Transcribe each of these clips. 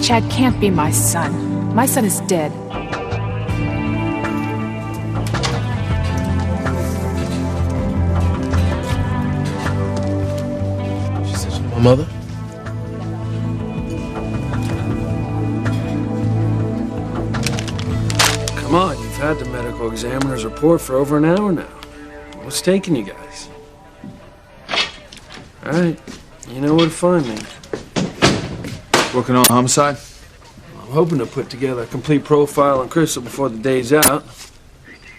Chad can't be my son. My son is dead. She said she's my mother? Come on, you've had the medical examiner's report for over an hour now. What's taking you guys? All right, you know where to find me. Working on homicide? I'm hoping to put together a complete profile on Crystal before the day's out.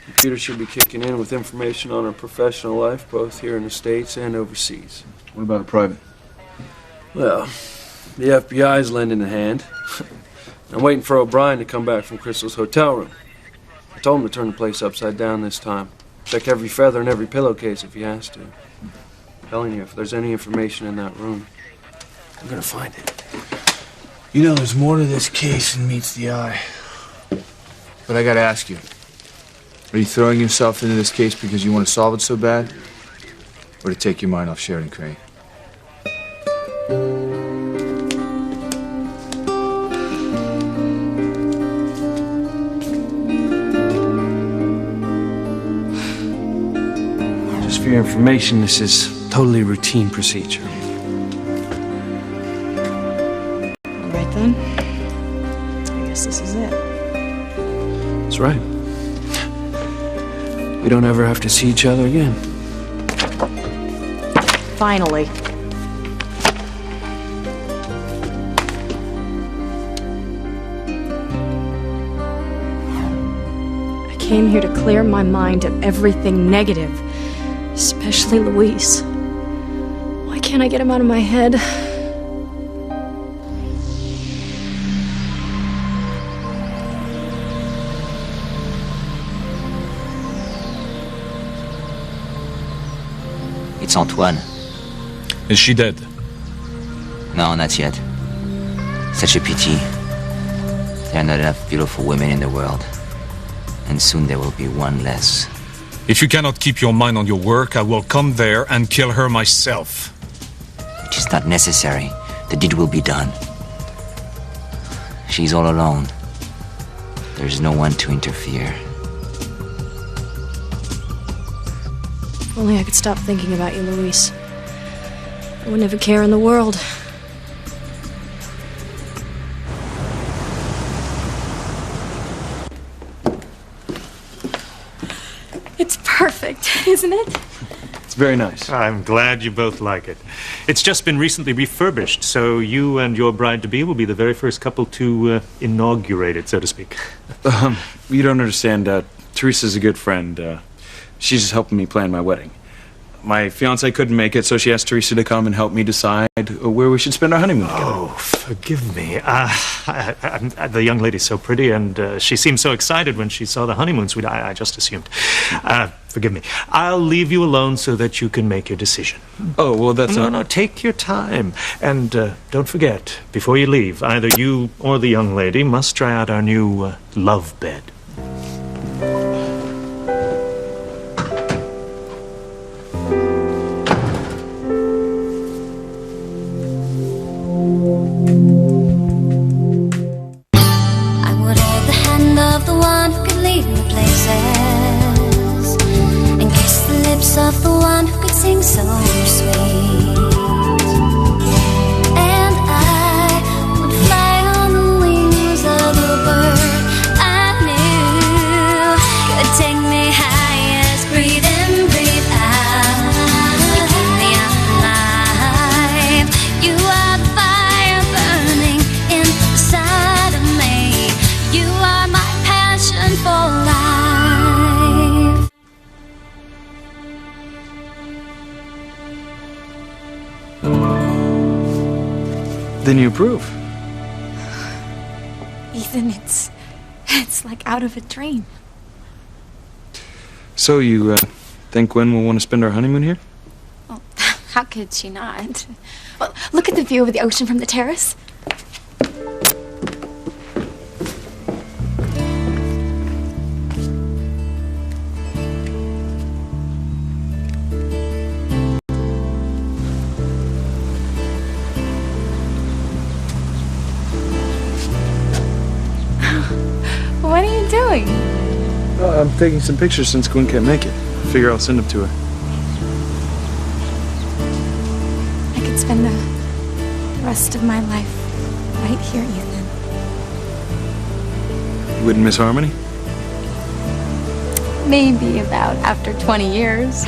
Computer should be kicking in with information on her professional life, both here in the States and overseas. What about a private? Well, the FBI's lending a hand. I'm waiting for O'Brien to come back from Crystal's hotel room. I told him to turn the place upside down this time. Check every feather and every pillowcase if he has to. I'm telling you, if there's any information in that room, I'm gonna find it. You know, there's more to this case than meets the eye. But I gotta ask you, are you throwing yourself into this case because you want to solve it so bad? Or to take your mind off Sheridan Crane? Just for your information, this is totally routine procedure. Right then. I guess this is it. That's right. We don't ever have to see each other again. Finally. I came here to clear my mind of everything negative, especially Luis. Why can't I get him out of my head? It's Antoine. Is she dead? No, not yet. Such a pity. There are not enough beautiful women in the world. And soon there will be one less. If you cannot keep your mind on your work, I will come there and kill her myself. It is not necessary. The deed will be done. She's all alone. There is no one to interfere. If only I could stop thinking about you, Luis. I would never care in the world. It's perfect, isn't it? It's very nice. I'm glad you both like it. It's just been recently refurbished, so you and your bride-to-be will be the very first couple to inaugurate it, so to speak. You don't understand. Teresa's a good friend. She's just helping me plan my wedding. My fiancée couldn't make it, so she asked Teresa to come and help me decide where we should spend our honeymoon together. Oh, forgive me. The young lady's so pretty, and she seemed so excited when she saw the honeymoon suite. I just assumed. Forgive me. I'll leave you alone so that you can make your decision. Oh, well, that's... No, take your time. And don't forget, before you leave, either you or the young lady must try out our new love bed. Of the one who could sing so sweet, and I would fly on the wings of a bird I knew could take me highest. Breathe in, breathe out. You keep me alive. You are the fire burning inside of me. You are my passion for life. Then you approve? Ethan, it's like out of a dream. So you think Gwen will want to spend our honeymoon here? Well, how could she not? Well, look at the view over the ocean from the terrace. doing? I'm taking some pictures since Gwen can't make it. Figure I'll send them to her. I could spend the rest of my life right here, Ethan. You wouldn't miss Harmony? Maybe about after 20 years.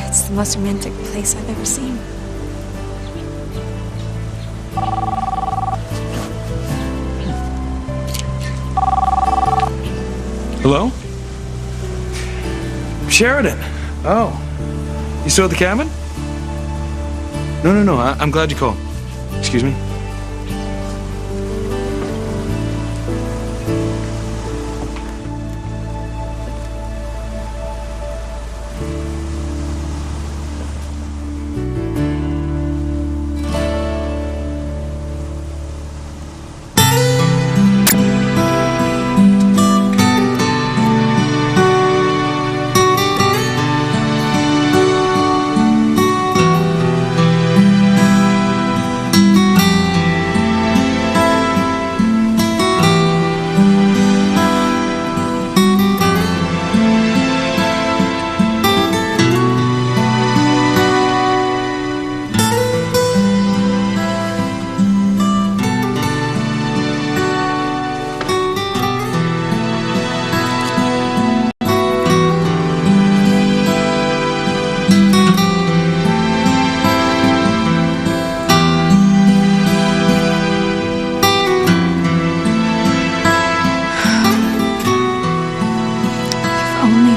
It's the most romantic place I've ever seen. Hello? Sheridan. Oh. You still at the cabin? No. I'm glad you called. Excuse me?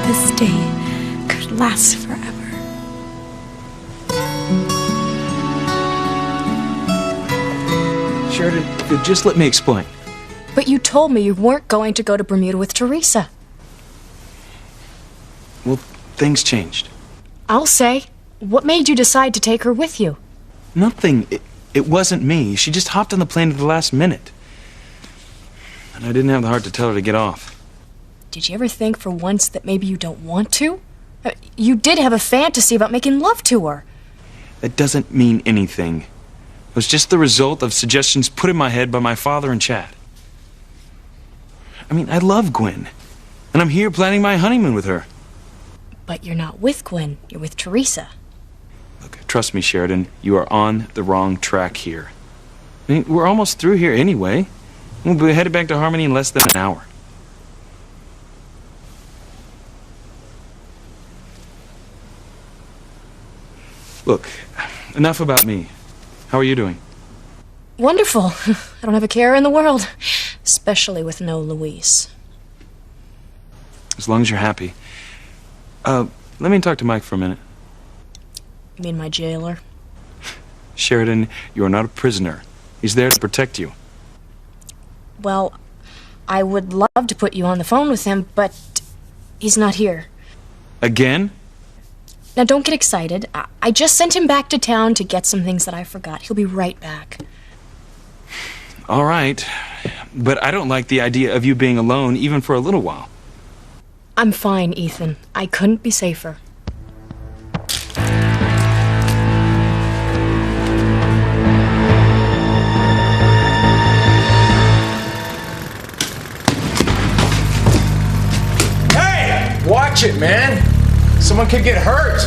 This day could last forever. Sheridan, just let me explain. But you told me you weren't going to go to Bermuda with Teresa. Well, things changed. I'll say. What made you decide to take her with you? Nothing. It wasn't me. She just hopped on the plane at the last minute. And I didn't have the heart to tell her to get off. Did you ever think for once that maybe you don't want to? You did have a fantasy about making love to her. That doesn't mean anything. It was just the result of suggestions put in my head by my father and Chad. I mean, I love Gwen. And I'm here planning my honeymoon with her. But you're not with Gwen. You're with Teresa. Look, trust me, Sheridan. You are on the wrong track here. I mean, we're almost through here anyway. We'll be headed back to Harmony in less than an hour. Look, enough about me. How are you doing? Wonderful. I don't have a care in the world. Especially with no Luis. As long as you're happy. Let me talk to Mike for a minute. You mean my jailer? Sheridan, you are not a prisoner. He's there to protect you. Well, I would love to put you on the phone with him, but he's not here. Again? Now, don't get excited. I just sent him back to town to get some things that I forgot. He'll be right back. All right. But I don't like the idea of you being alone, even for a little while. I'm fine, Ethan. I couldn't be safer. Hey! Watch it, man! Someone could get hurt.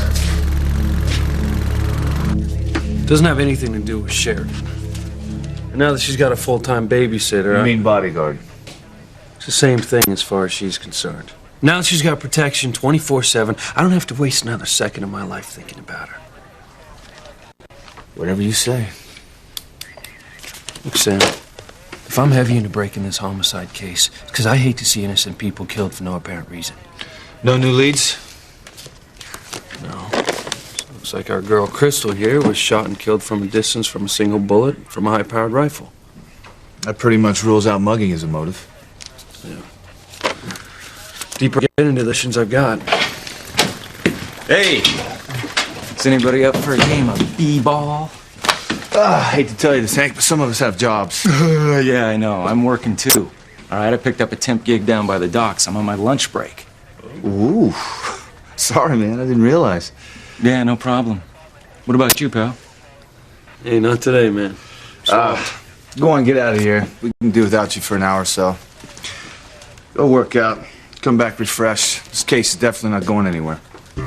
Doesn't have anything to do with Sheridan. And now that she's got a full-time babysitter... You mean bodyguard? It's the same thing as far as she's concerned. Now that she's got protection 24/7, I don't have to waste another second of my life thinking about her. Whatever you say. Look, Sam, if I'm heavy into breaking this homicide case, it's because I hate to see innocent people killed for no apparent reason. No new leads? No. Looks like our girl Crystal here was shot and killed from a distance from a single bullet from a high-powered rifle. That pretty much rules out mugging as a motive. Yeah. Deeper get into the questions I've got. Hey! Is anybody up for a game of b-ball? I hate to tell you this, Hank, but some of us have jobs. Yeah, I know. I'm working too. All right, I picked up a temp gig down by the docks. I'm on my lunch break. Ooh. Sorry, man. I didn't realize. Yeah, no problem. What about you, pal? Hey, not today, man. Go on, get out of here. We can do without you for an hour or so. Go work out. Come back refreshed. This case is definitely not going anywhere. I'm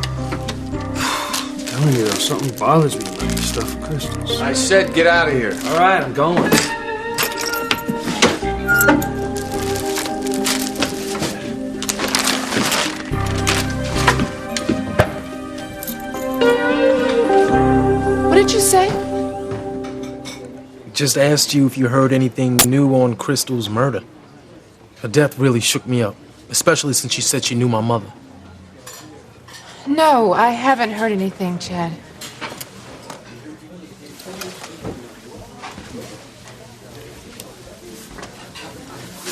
telling you, though, something bothers me about this stuff with crystals. I said get out of here. All right, I'm going. What did you say? Just asked you if you heard anything new on Crystal's murder. Her death really shook me up, especially since she said she knew my mother. No, I haven't heard anything, Chad.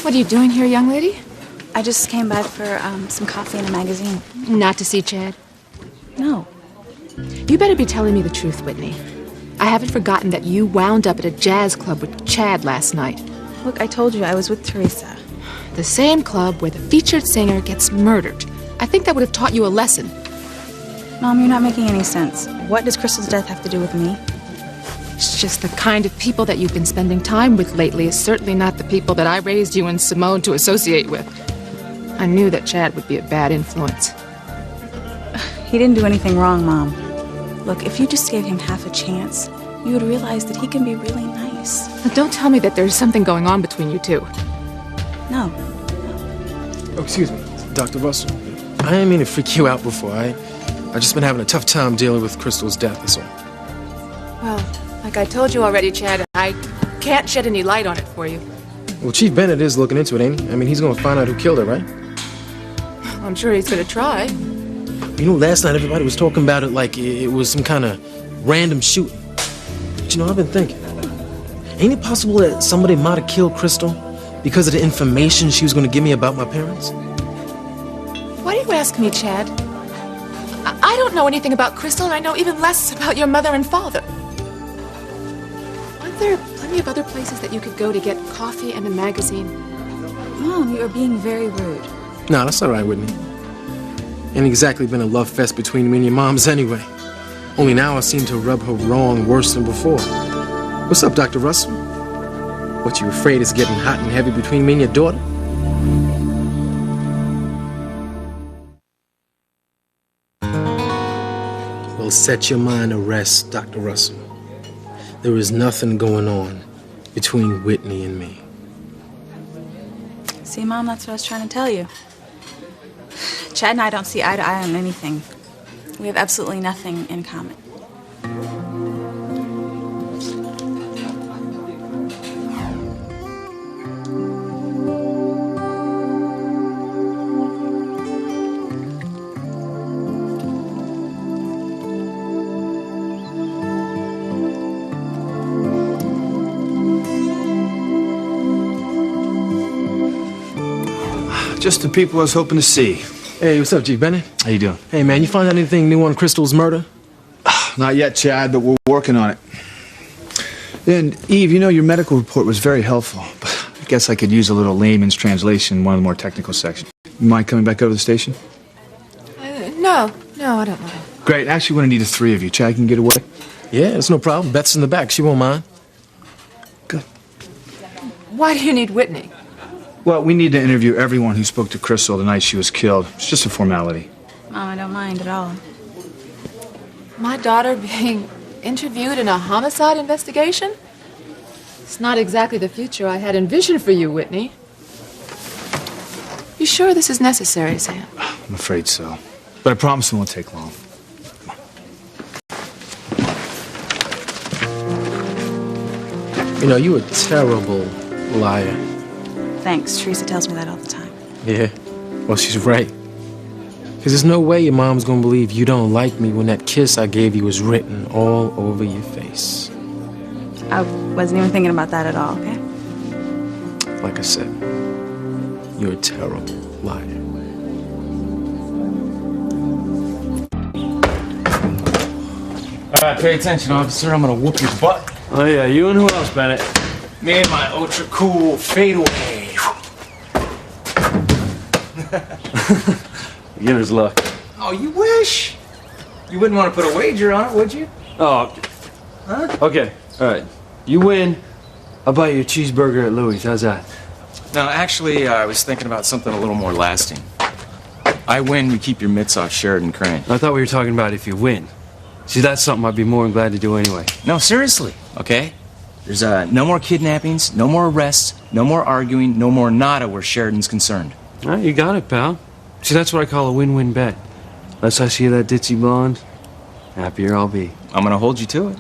What are you doing here, young lady? I just came by for some coffee and a magazine. Not to see Chad? No. You better be telling me the truth, Whitney. I haven't forgotten that you wound up at a jazz club with Chad last night. Look, I told you I was with Teresa. The same club where the featured singer gets murdered. I think that would have taught you a lesson. Mom, you're not making any sense. What does Crystal's death have to do with me? It's just the kind of people that you've been spending time with lately is certainly not the people that I raised you and Simone to associate with. I knew that Chad would be a bad influence. He didn't do anything wrong, Mom. Look, if you just gave him half a chance, you would realize that he can be really nice. Now, don't tell me that there's something going on between you two. No. Oh, excuse me, Dr. Russell. I didn't mean to freak you out before. I just been having a tough time dealing with Crystal's death, that's all. Well, like I told you already, Chad, I can't shed any light on it for you. Well, Chief Bennett is looking into it, ain't he? I mean, he's gonna find out who killed her, right? I'm sure he's gonna try. You know, last night everybody was talking about it like it was some kind of random shooting. But you know, I've been thinking, ain't it possible that somebody might have killed Crystal because of the information she was going to give me about my parents? Why do you ask me, Chad? I don't know anything about Crystal, and I know even less about your mother and father. Aren't there plenty of other places that you could go to get coffee and a magazine? Mom, you are being very rude. No, that's all right, Whitney. Ain't exactly been a love fest between me and your moms anyway. Only now I seem to rub her wrong worse than before. What's up, Dr. Russell? What, you afraid it's getting hot and heavy between me and your daughter? Well, set your mind at rest, Dr. Russell. There is nothing going on between Whitney and me. See, Mom, that's what I was trying to tell you. Chad and I don't see eye to eye on anything. We have absolutely nothing in common. Just the people I was hoping to see. Hey, what's up, Chief Bennett? How you doing? Hey, man, you find out anything new on Crystal's murder? Not yet, Chad, but we're working on it. And, Eve, you know, your medical report was very helpful, but I guess I could use a little layman's translation in one of the more technical sections. You mind coming back over to the station? No, I don't mind. Great. Actually, we're going to need the three of you. Chad can get away. Yeah, it's no problem. Beth's in the back. She won't mind. Good. Why do you need Whitney? Well, we need to interview everyone who spoke to Crystal the night she was killed. It's just a formality. Mom, I don't mind at all. My daughter being interviewed in a homicide investigation? It's not exactly the future I had envisioned for you, Whitney. You sure this is necessary, Sam? I'm afraid so. But I promise it won't take long. You know, you're a terrible liar. Thanks. Teresa tells me that all the time. Yeah, well, she's right. Because there's no way your mom's gonna believe you don't like me when that kiss I gave you was written all over your face. I wasn't even thinking about that at all, okay? Like I said, you're a terrible liar. All right, pay attention, officer. I'm gonna whoop your butt. Oh, yeah, you and who else, Bennett? Me and my ultra cool fadeaway. Beginner's luck. Oh, you wish. You wouldn't want to put a wager on it, would you? Oh, Huh? okay. All right. You win. I'll buy you a cheeseburger at Louis. How's that? No, actually, I was thinking about something a little more lasting. I win, you keep your mitts off Sheridan Crane. I thought we were talking about if you win. See, that's something I'd be more than glad to do anyway. No, seriously, okay? There's no more kidnappings, no more arrests, no more arguing, no more nada where Sheridan's concerned. All right, you got it, pal. See, that's what I call a win-win bet. Unless I see that ditzy blonde, happier I'll be. I'm gonna hold you to it.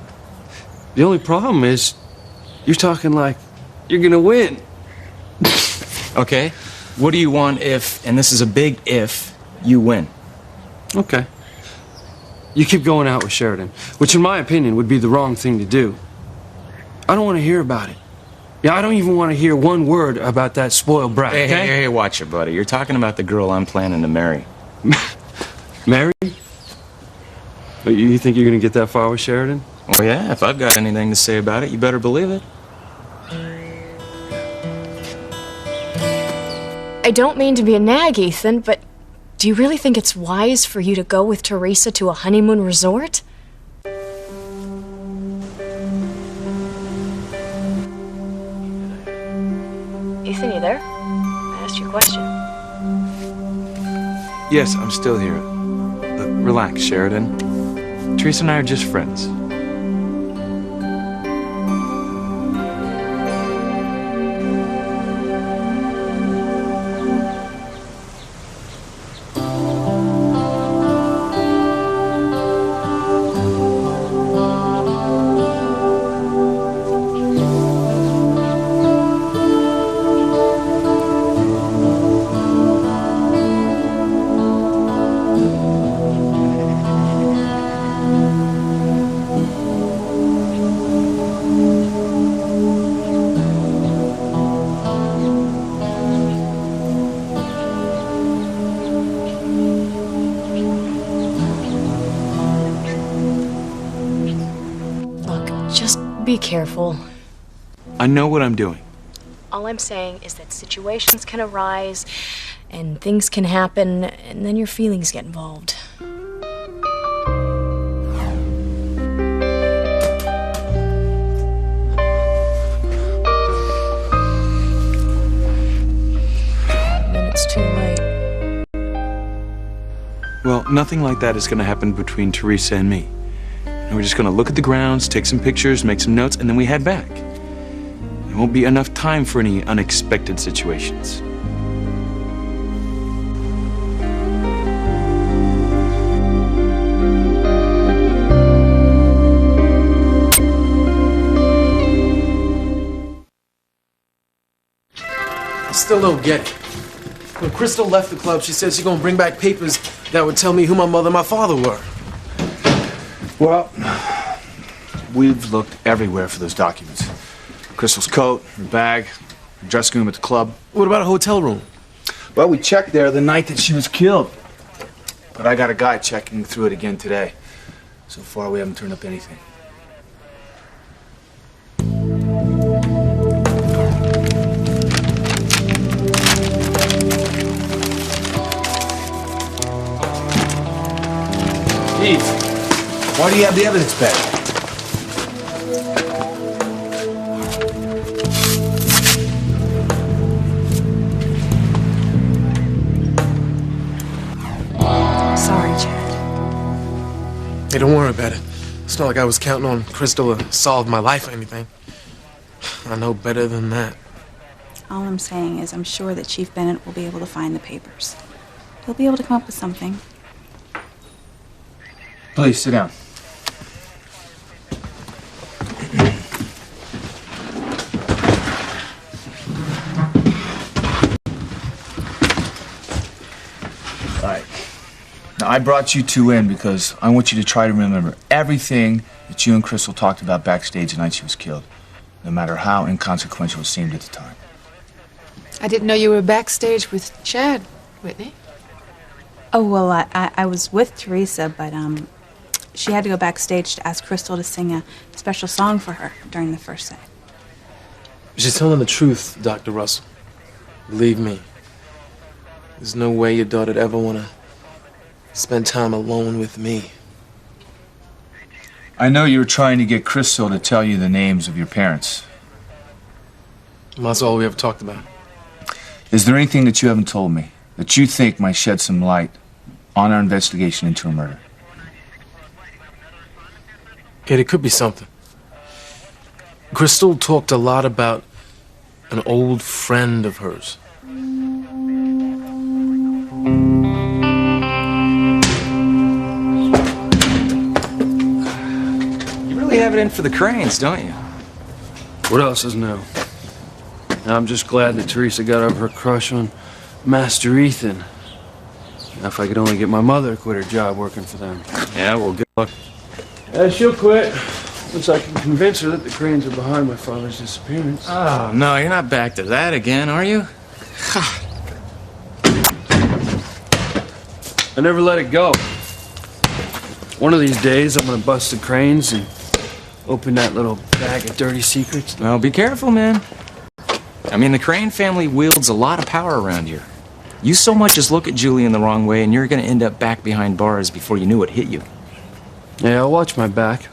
The only problem is, you're talking like you're gonna win. Okay, what do you want if, and this is a big if, you win? Okay. You keep going out with Sheridan, which in my opinion would be the wrong thing to do. I don't want to hear about it. Yeah, I don't even want to hear one word about that spoiled brat, Hey, okay? hey, watch it, buddy. You're talking about the girl I'm planning to marry. Marry? But you think you're going to get that far with Sheridan? Well, yeah, if I've got anything to say about it, you better believe it. I don't mean to be a nag, Ethan, but do you really think it's wise for you to go with Teresa to a honeymoon resort? Ethan, you there? I asked you a question. Yes, I'm still here. Relax, Sheridan. Teresa and I are just friends. Be careful. I know what I'm doing. All I'm saying is that situations can arise and things can happen, and then your feelings get involved. Then it's too late. Well, nothing like that is going to happen between Teresa and me. And we're just going to look at the grounds, take some pictures, make some notes, and then we head back. There won't be enough time for any unexpected situations. I still don't get it. When Crystal left the club, she said she's gonna bring back papers that would tell me who my mother and my father were. Well, we've looked everywhere for those documents. Crystal's coat, her bag, her dressing room at the club. What about a hotel room? Well, we checked there the night that she was killed. But I got a guy checking through it again today. So far, we haven't turned up anything. Steve, why do you have the evidence bag? Sorry, Chad. Hey, don't worry about it. It's not like I was counting on Crystal to solve my life or anything. I know better than that. All I'm saying is I'm sure that Chief Bennett will be able to find the papers. He'll be able to come up with something. Please, sit down. All right. Now, I brought you two in because I want you to try to remember everything that you and Crystal talked about backstage the night she was killed, no matter how inconsequential it seemed at the time. I didn't know you were backstage with Chad, Whitney. Oh, well, I was with Teresa, but she had to go backstage to ask Crystal to sing a special song for her during the first set. She's telling the truth, Dr. Russell. Believe me. There's no way your daughter'd ever want to spend time alone with me. I know you were trying to get Crystal to tell you the names of your parents. That's all we ever talked about. Is there anything that you haven't told me that you think might shed some light on our investigation into a murder? Kid, it could be something. Crystal talked a lot about an old friend of hers. You really have it in for the Cranes, don't you? What else is new? I'm just glad that Teresa got over her crush on Master Ethan. Now, if I could only get my mother to quit her job working for them. Yeah, well, good luck. She'll quit. Once I can convince her that the Cranes are behind my father's disappearance. Oh, no, you're not back to that again, are you? I never let it go. One of these days, I'm gonna bust the Cranes and open that little bag of dirty secrets. Well, be careful, man. I mean, the Crane family wields a lot of power around here. You so much as look at Julian the wrong way, and you're gonna end up back behind bars before you knew it hit you. Yeah, I'll watch my back.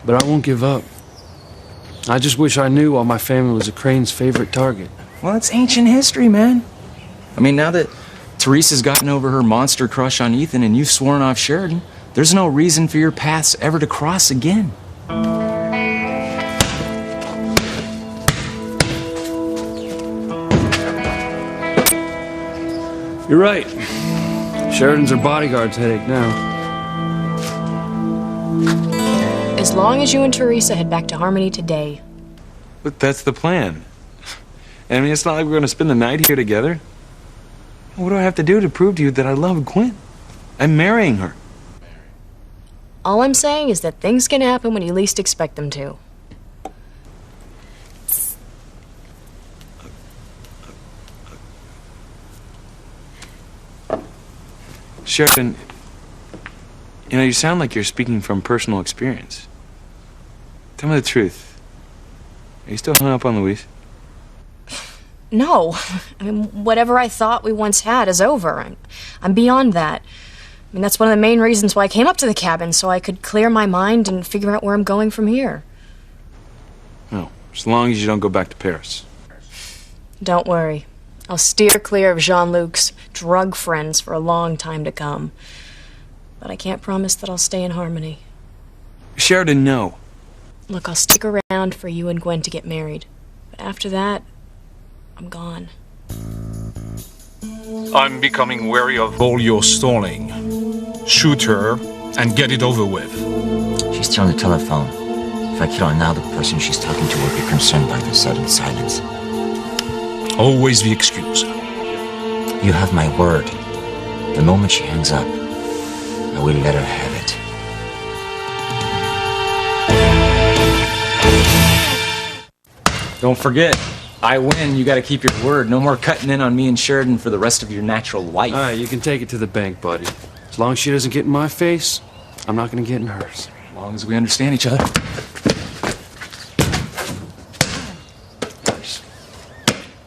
But I won't give up. I just wish I knew why my family was a Crane's favorite target. Well, it's ancient history, man. I mean, now that Teresa's gotten over her monster crush on Ethan and you've sworn off Sheridan, there's no reason for your paths ever to cross again. You're right. Sheridan's her bodyguard's headache now. As long as you and Teresa head back to Harmony today. But that's the plan. I mean, it's not like we're going to spend the night here together. What do I have to do to prove to you that I love Gwen? I'm marrying her. All I'm saying is that things can happen when you least expect them to. Sheridan, you know, you sound like you're speaking from personal experience. Tell me the truth. Are you still hung up on Louise? No. I mean, whatever I thought we once had is over. I'm beyond that. I mean, that's one of the main reasons why I came up to the cabin, so I could clear my mind and figure out where I'm going from here. No, as long as you don't go back to Paris. Don't worry. I'll steer clear of Jean-Luc's drug friends for a long time to come. But I can't promise that I'll stay in Harmony. Sheridan, no. Look, I'll stick around for you and Gwen to get married. But after that, I'm gone. I'm becoming wary of all your stalling. Shoot her and get it over with. She's still on the telephone. If I kill her now, the person she's talking to will be concerned by the sudden silence. Always the excuse. You have my word. The moment she hangs up, I will let her have it. Don't forget, I win, you gotta keep your word. No more cutting in on me and Sheridan for the rest of your natural life. All right, you can take it to the bank, buddy. As long as she doesn't get in my face, I'm not gonna get in hers. As long as we understand each other.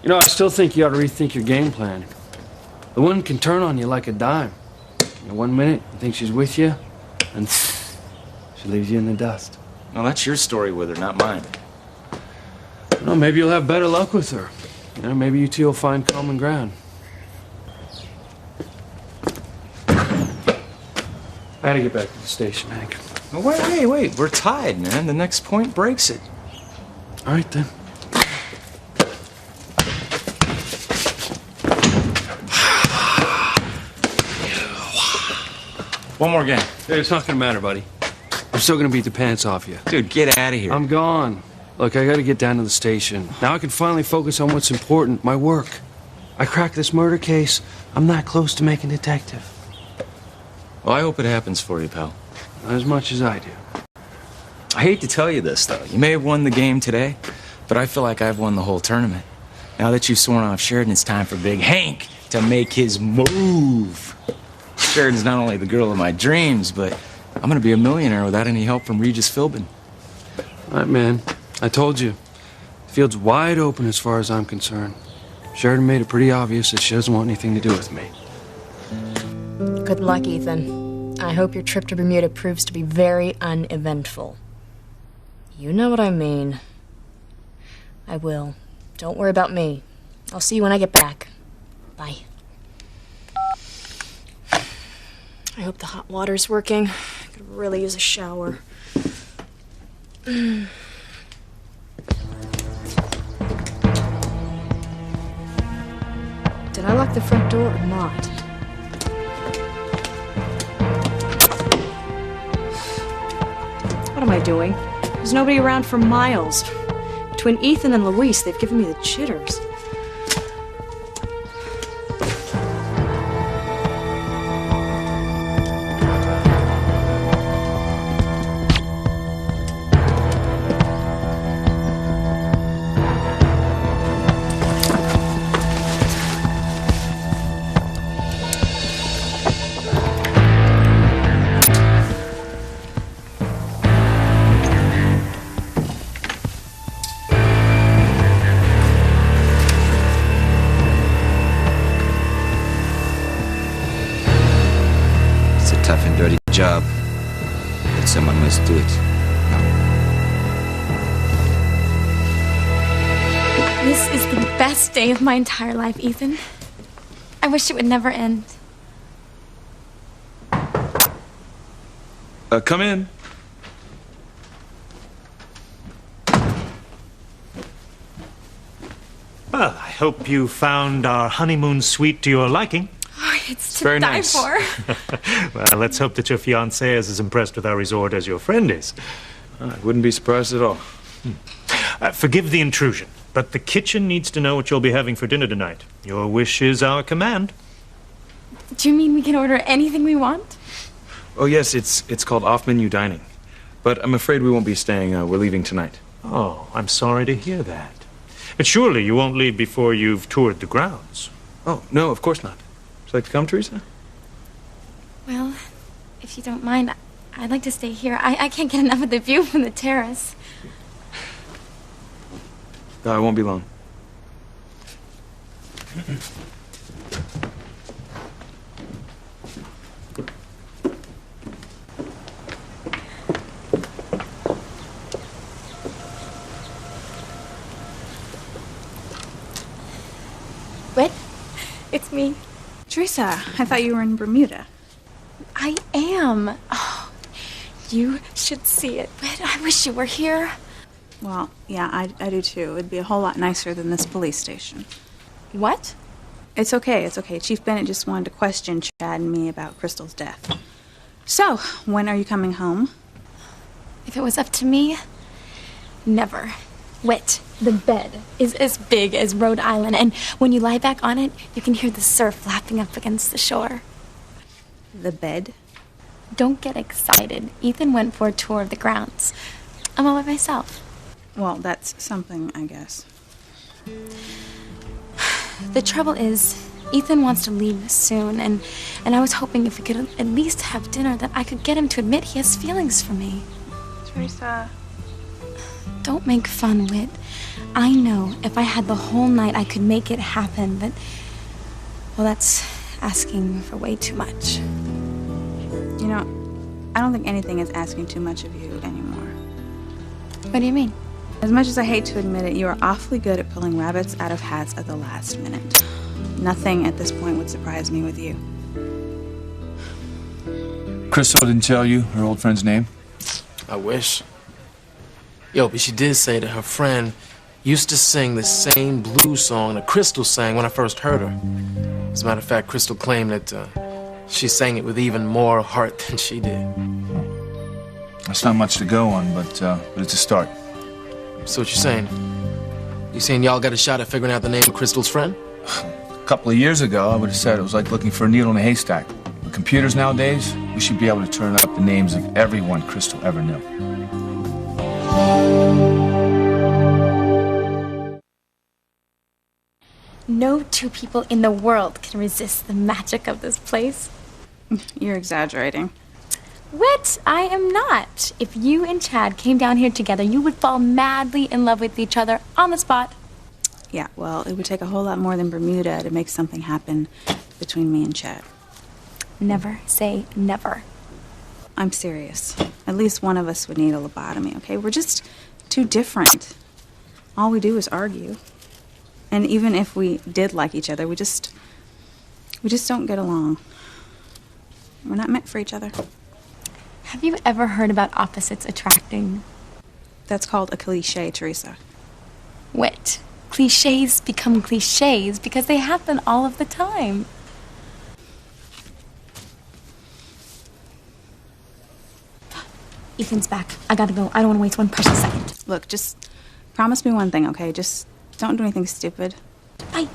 You know, I still think you ought to rethink your game plan. The woman can turn on you like a dime. In 1 minute, you think she's with you, and she leaves you in the dust. Well, that's your story with her, not mine. Well, maybe you'll have better luck with her. You know, maybe you two will find common ground. I gotta get back to the station, Hank. Oh, wait. We're tied, man. The next point breaks it. All right, then. One more game. Hey, it's not gonna matter, buddy. I'm still gonna beat the pants off you. Dude, get out of here. I'm gone. Look, I gotta get down to the station. Now I can finally focus on what's important, my work. I cracked this murder case. I'm that close to making detective. Well, I hope it happens for you, pal. Not as much as I do. I hate to tell you this, though. You may have won the game today, but I feel like I've won the whole tournament. Now that you've sworn off Sheridan, it's time for Big Hank to make his move. Sheridan's not only the girl of my dreams, but I'm gonna be a millionaire without any help from Regis Philbin. All right, man. I told you. The field's wide open as far as I'm concerned. Sheridan made it pretty obvious that she doesn't want anything to do with me. Good luck, Ethan. I hope your trip to Bermuda proves to be very uneventful. You know what I mean. I will. Don't worry about me. I'll see you when I get back. Bye. I hope the hot water's working. I could really use a shower. Did I lock the front door or not? What am I doing? There's nobody around for miles. Between Ethan and Luis, they've given me the jitters. Tough and dirty job, but someone must do it. This is the best day of my entire life, Ethan. I wish it would never end. Come in. Well, I hope you found our honeymoon suite to your liking. Oh, it's to Very die nice. for. Well, let's hope that your fiancée is as impressed with our resort as your friend is. I wouldn't be surprised at all. Forgive the intrusion, but the kitchen needs to know what you'll be having for dinner tonight. Your wish is our command. Do you mean we can order anything we want? Oh, yes, it's called off-menu dining. But I'm afraid we won't be staying. We're leaving tonight. Oh, I'm sorry to hear that. But surely you won't leave before you've toured the grounds. Oh, no, of course not. Would you like to come, Teresa? Well, if you don't mind, I'd like to stay here. I can't get enough of the view from the terrace. No, I won't be long. Whit, it's me. Teresa, I thought you were in Bermuda. I am. Oh, you should see it. Whit, I wish you were here. Well, yeah, I do too. It'd be a whole lot nicer than this police station. What? It's okay, it's okay. Chief Bennett just wanted to question Chad and me about Crystal's death. So, when are you coming home? If it was up to me, never. Whit, the bed is as big as Rhode Island, and when you lie back on it, you can hear the surf lapping up against the shore. The bed? Don't get excited. Ethan went for a tour of the grounds. I'm all by myself. Well, that's something, I guess. The trouble is, Ethan wants to leave soon, and I was hoping if we could at least have dinner that I could get him to admit he has feelings for me. Teresa... Don't make fun, Whit. I know if I had the whole night I could make it happen, but... Well, that's asking for way too much. You know, I don't think anything is asking too much of you anymore. What do you mean? As much as I hate to admit it, you are awfully good at pulling rabbits out of hats at the last minute. Nothing at this point would surprise me with you. Crystal didn't tell you her old friend's name? I wish. Yo, but she did say that her friend used to sing the same blues song that Crystal sang when I first heard her. As a matter of fact, Crystal claimed that she sang it with even more heart than she did. That's not much to go on, but it's a start. So what you saying? You saying y'all got a shot at figuring out the name of Crystal's friend? A couple of years ago, I would have said it was like looking for a needle in a haystack. With computers nowadays, we should be able to turn up the names of everyone Crystal ever knew. No two people in the world can resist the magic of this place. You're exaggerating. Whit, I am not. If you and Chad came down here together, you would fall madly in love with each other on the spot. Yeah, well, it would take a whole lot more than Bermuda to make something happen between me and Chad. Never say never. I'm serious. At least one of us would need a lobotomy, okay? We're just too different. All we do is argue. And even if we did like each other, we just don't get along. We're not meant for each other. Have you ever heard about opposites attracting? That's called a cliché, Teresa. Wit. Clichés become clichés because they happen all of the time. Ethan's back. I gotta go. I don't want to waste one precious second. Look, just promise me one thing, okay? Just don't do anything stupid. Bye.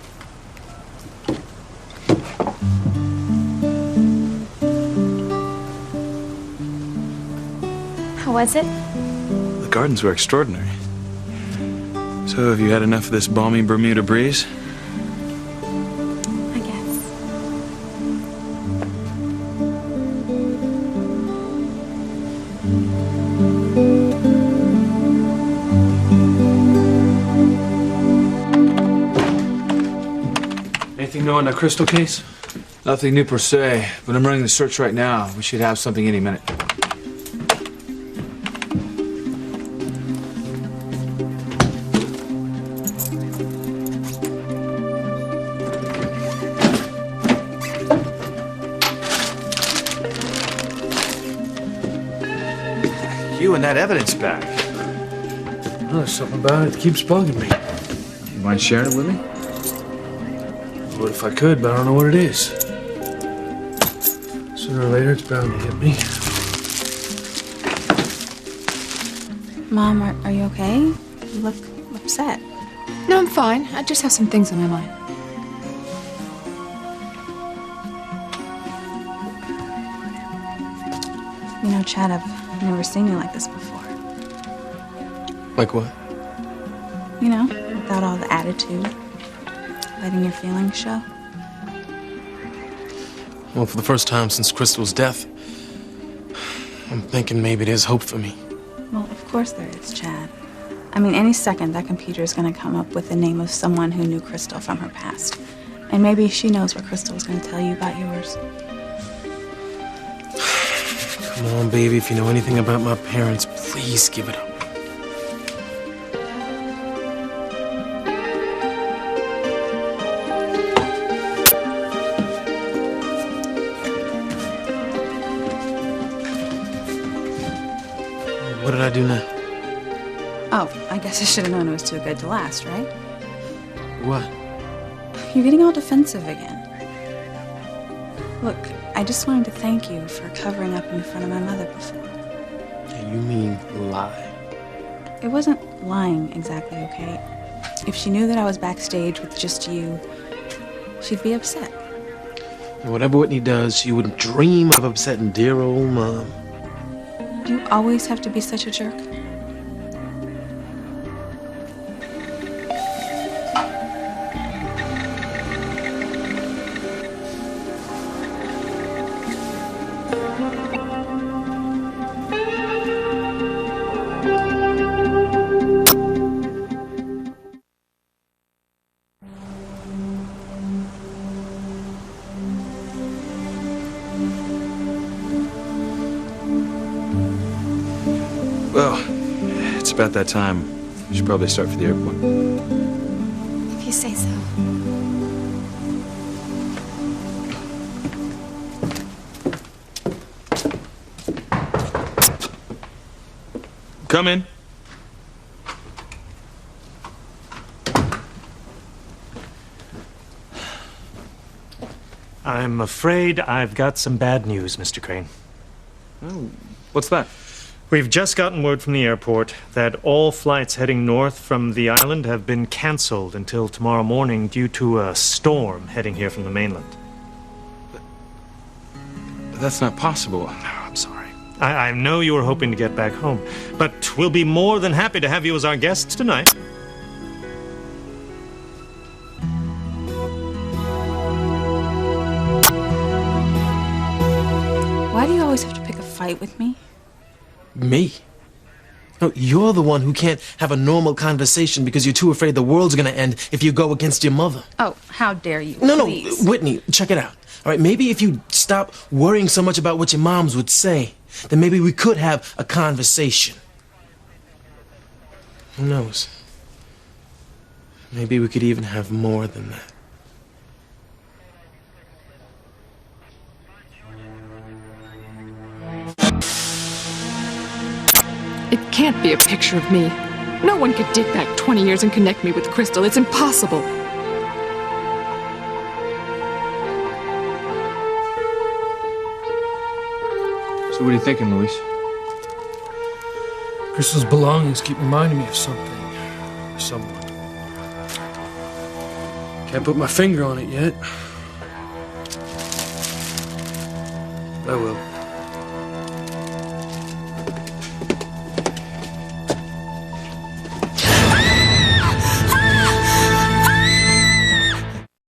How was it? The gardens were extraordinary. So, have you had enough of this balmy Bermuda breeze? I guess. Anything new on that crystal case? Nothing new per se, but I'm running the search right now. We should have something any minute. You and that evidence bag. Oh, there's something about it that keeps bugging me. You mind sharing it with me? What if I could, but I don't know what it is. Sooner or later, it's bound to hit me. Mom, are you okay? You look upset. No, I'm fine. I just have some things on my mind. You know, Chad, I've never seen you like this before. Like what? You know, without all the attitude. Letting your feelings show. Well, for the first time since Crystal's death, I'm thinking maybe there's hope for me. Well, of course there is, Chad. I mean, any second that computer is going to come up with the name of someone who knew Crystal from her past. And maybe she knows what Crystal is going to tell you about yours. Come on, baby. If you know anything about my parents, please give it up. What did I do now? Oh, I guess I should have known it was too good to last, right? What? You're getting all defensive again. Look, I just wanted to thank you for covering up in front of my mother before. Yeah, you mean lie. It wasn't lying exactly, okay? If she knew that I was backstage with just you, she'd be upset. And whatever Whitney does, she wouldn't dream of upsetting dear old Mom. Do you always have to be such a jerk? Well, it's about that time. We should probably start for the airport. If you say so. Come in. I'm afraid I've got some bad news, Mr. Crane. Oh, what's that? We've just gotten word from the airport that all flights heading north from the island have been canceled until tomorrow morning due to a storm heading here from the mainland. But that's not possible. I'm sorry. I know you were hoping to get back home, but we'll be more than happy to have you as our guests tonight. Why do you always have to pick a fight with me? Me? No, you're the one who can't have a normal conversation because you're too afraid the world's gonna end if you go against your mother. Oh, how dare you? No, please. no, Whitney, check it out. All right, maybe if you stop worrying so much about what your moms would say, then maybe we could have a conversation. Who knows? Maybe we could even have more than that. It can't be a picture of me. No one could dig back 20 years and connect me with Crystal. It's impossible. So what are you thinking, Luis? Crystal's belongings keep reminding me of something. Or someone. Can't put my finger on it yet. But I will.